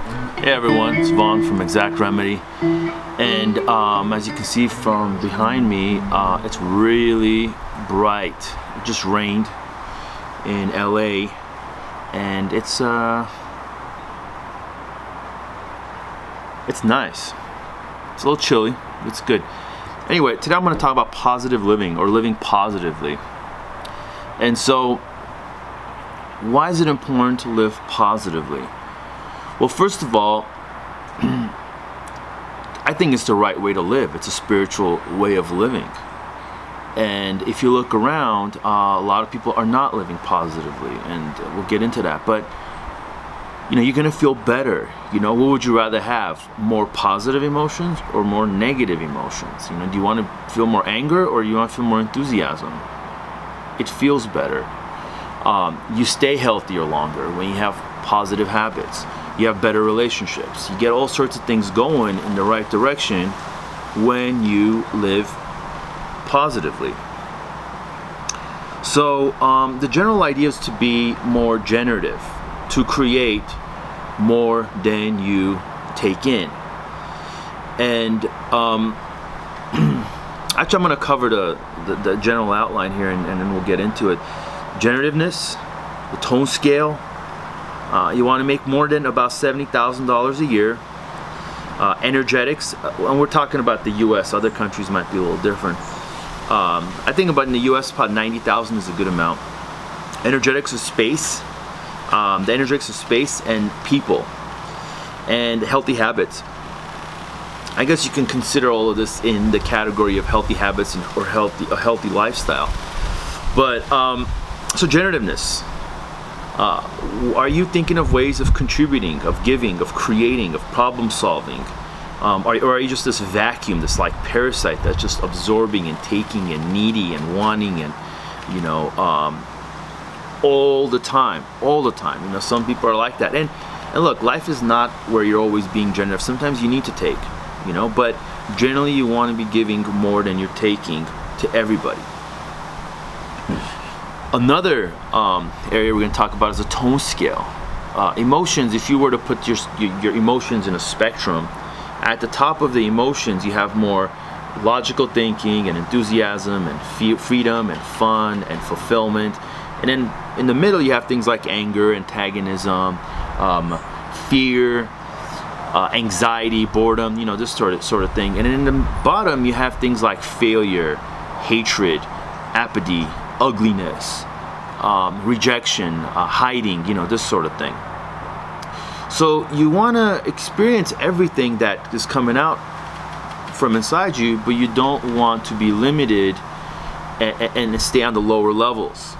Hey everyone, it's Vaughn from Exact Remedy, and as you can see from behind me, it's really bright. It just rained in LA, and it's nice. It's a little chilly, but it's good. Anyway, today I'm going to talk about positive living, or living positively. And so, why is it important to live positively? Well, first of all, I think it's the right way to live. It's a spiritual way of living. And if you look around, a lot of people are not living positively, and we'll get into that. But, you're gonna feel better. What would you rather have? More positive emotions or more negative emotions? Do you want to feel more anger, or do you want to feel more enthusiasm? It feels better. You stay healthier longer when you have positive habits. You have better relationships. You get all sorts of things going in the right direction when you live positively. So the general idea is to be more generative, to create more than you take in. And actually I'm going to cover the general outline here, and then we'll get into it. Generativeness, the tone scale. You want to make more than about $70,000 a year. Energetics, and we're talking about the U.S. Other countries might be a little different. I think about in the U.S. about 90,000 is a good amount. Energetics of space, the energetics of space and people, and healthy habits. I guess you can consider all of this in the category of healthy habits or a healthy lifestyle. But so generativeness. Are you thinking of ways of contributing, of giving, of creating, of problem solving? Or are you just this vacuum, this like parasite that's just absorbing and taking and needy and wanting and, all the time? Some people are like that. And look, life is not where you're always being generative. Sometimes you need to take, but generally you want to be giving more than you're taking to everybody. Another area we're going to talk about is a tone scale. Emotions, if you were to put your emotions in a spectrum, at the top of the emotions you have more logical thinking and enthusiasm and freedom and fun and fulfillment. And then in the middle you have things like anger, antagonism, fear, anxiety, boredom, this sort of thing. And then in the bottom you have things like failure, hatred, apathy, ugliness, rejection, hiding, this sort of thing. So you want to experience everything that is coming out from inside you, but you don't want to be limited and stay on the lower levels.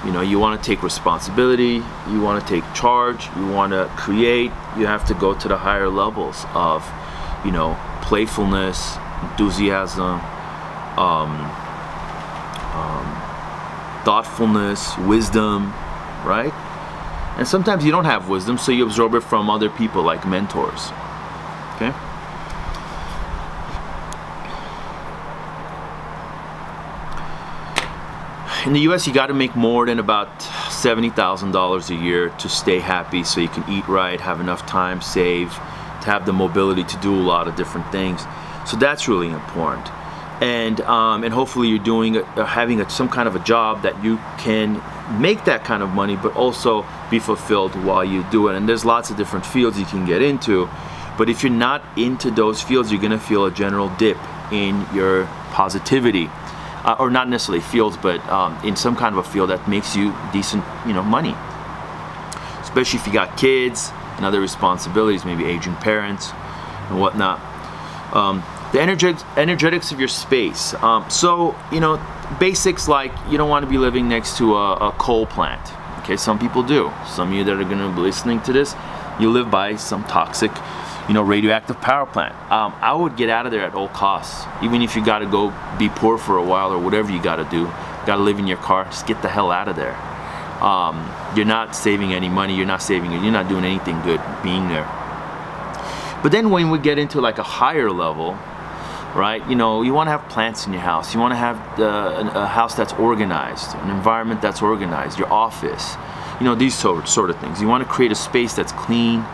You want to take responsibility, you want to take charge, you want to create. You have to go to the higher levels of, playfulness, enthusiasm, thoughtfulness, wisdom, right? And sometimes you don't have wisdom, so you absorb it from other people like mentors. Okay? In the US, you got to make more than about $70,000 a year to stay happy, so you can eat right, have enough time, save, to have the mobility to do a lot of different things. So that's really important. And hopefully you're doing having some kind of a job that you can make that kind of money, but also be fulfilled while you do it. And there's lots of different fields you can get into, but if you're not into those fields, you're gonna feel a general dip in your positivity, or not necessarily fields, but in some kind of a field that makes you decent, money. Especially if you got kids and other responsibilities, maybe aging parents and whatnot. The energetics of your space. So, basics like you don't want to be living next to a coal plant. Okay, some people do. Some of you that are going to be listening to this, you live by some toxic, radioactive power plant. I would get out of there at all costs. Even if you got to go be poor for a while or whatever you got to do, got to live in your car, just get the hell out of there. You're not saving any money. You're not doing anything good being there. But then when we get into like a higher level, right? You want to have plants in your house. You want to have a house that's organized, an environment that's organized, your office. These sort of things. You want to create a space that's clean,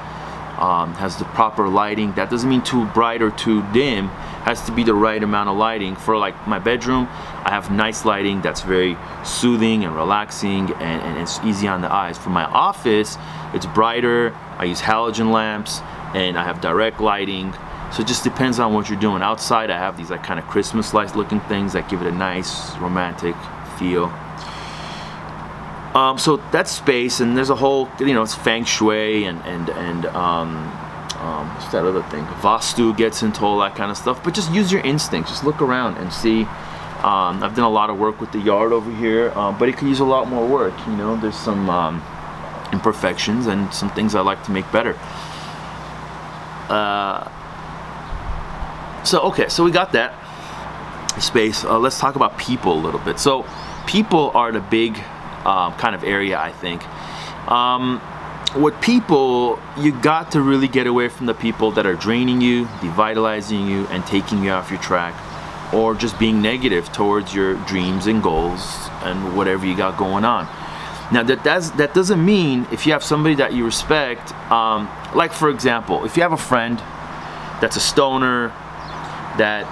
has the proper lighting. That doesn't mean too bright or too dim. Has to be the right amount of lighting. For like my bedroom, I have nice lighting that's very soothing and relaxing, and it's easy on the eyes. For my office, it's brighter. I use halogen lamps and I have direct lighting. So it just depends on what you're doing. Outside, I have these like kind of Christmas lights looking things that give it a nice romantic feel. So that's space, and there's a whole, it's feng shui and what's that other thing? Vastu gets into all that kind of stuff. But just use your instinct. Just look around and see. I've done a lot of work with the yard over here, but it could use a lot more work. There's some imperfections and some things I like to make better. So we got that space. Let's talk about people a little bit. So people are the big kind of area, I think. With people, you got to really get away from the people that are draining you, devitalizing you, and taking you off your track, or just being negative towards your dreams and goals and whatever you got going on. Now that doesn't mean if you have somebody that you respect, like for example, if you have a friend that's a stoner, that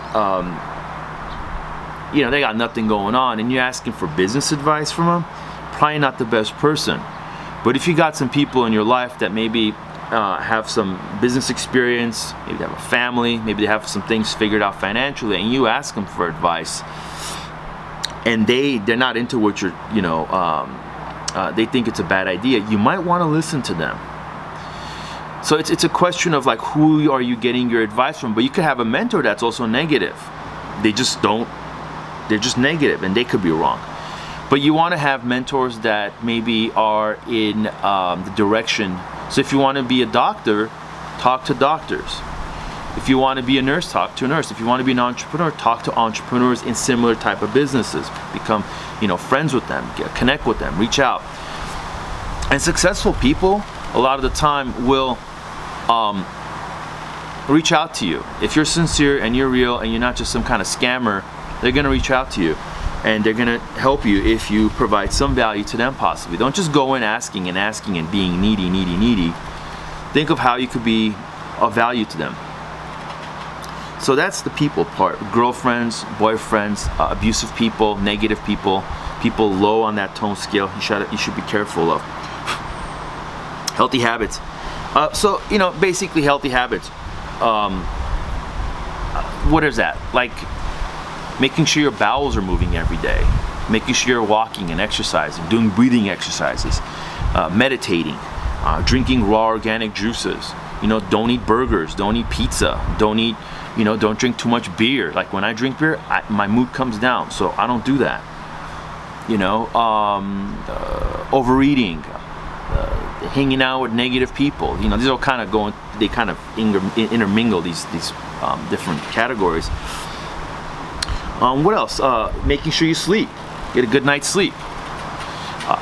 they got nothing going on, and you're asking for business advice from them, probably not the best person. But if you got some people in your life that maybe have some business experience, maybe they have a family, maybe they have some things figured out financially, and you ask them for advice, and they're not into what you're, they think it's a bad idea, you might want to listen to them. So it's a question of like, who are you getting your advice from? But you could have a mentor that's also negative. They're just negative, and they could be wrong. But you want to have mentors that maybe are in the direction. So if you want to be a doctor, talk to doctors. If you want to be a nurse, talk to a nurse. If you want to be an entrepreneur, talk to entrepreneurs in similar type of businesses. Become, friends with them, connect with them, reach out. And successful people, a lot of the time, will reach out to you. If you're sincere and you're real and you're not just some kind of scammer, they're going to reach out to you. And they're going to help you if you provide some value to them possibly. Don't just go in asking and being needy. Think of how you could be of value to them. So that's the people part. Girlfriends, boyfriends, abusive people, negative people, people low on that tone scale, you should be careful of. Healthy habits. So, basically healthy habits. What is that? Like, making sure your bowels are moving every day, making sure you're walking and exercising, doing breathing exercises, meditating, drinking raw organic juices. Don't eat burgers, don't eat pizza, don't drink too much beer. Like when I drink beer, my mood comes down, so I don't do that. Overeating, hanging out with negative people. These all kind of they kind of intermingle these different categories. What else? Making sure you sleep, get a good night's sleep,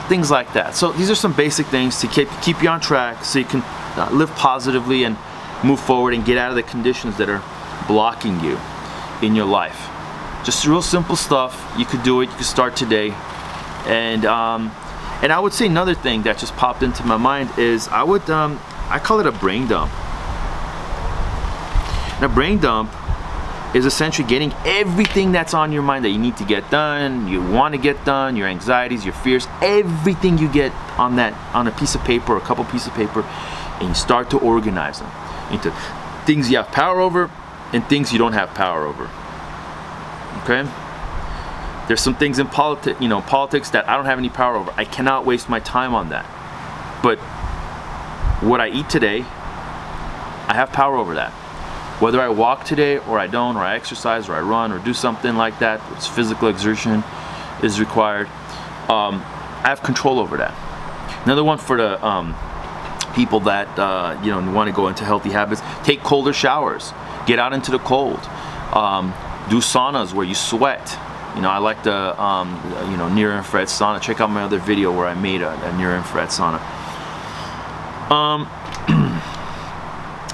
things like that. So these are some basic things to keep you on track, so you can live positively and move forward and get out of the conditions that are blocking you in your life. Just real simple stuff. You could do it. You could start today. And I would say another thing that just popped into my mind is I call it a brain dump. And a brain dump is essentially getting everything that's on your mind that you need to get done, you want to get done, your anxieties, your fears, everything you get on a piece of paper or a couple pieces of paper, and you start to organize them into things you have power over and things you don't have power over. Okay? There's some things in politics that I don't have any power over. I cannot waste my time on that. But what I eat today, I have power over that. Whether I walk today or I don't, or I exercise or I run or do something like that, which physical exertion is required, I have control over that. Another one for the people that want to go into healthy habits: take colder showers, get out into the cold, do saunas where you sweat. I like the near-infrared sauna. Check out my other video where I made a near-infrared sauna.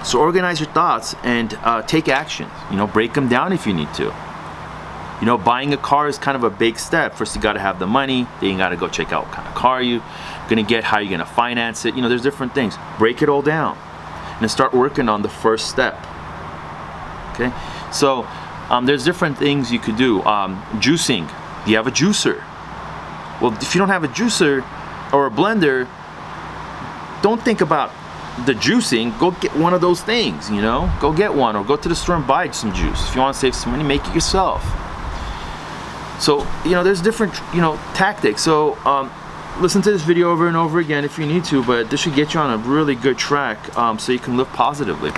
So organize your thoughts and take action. Break them down if you need to. Buying a car is kind of a big step. First, you got to have the money. Then you got to go check out what kind of car you're gonna get, how you're gonna finance it. There's different things. Break it all down. and start working on the first step. Okay, so there's different things you could do. Juicing. Do you have a juicer? Well, if you don't have a juicer or a blender, don't think about the juicing. Go get one of those things, you know? Go get one, or go to the store and buy some juice. If you want to save some money, make it yourself. So, you know, there's different, you know, tactics. So, listen to this video over and over again if you need to, but this should get you on a really good track so you can live positively.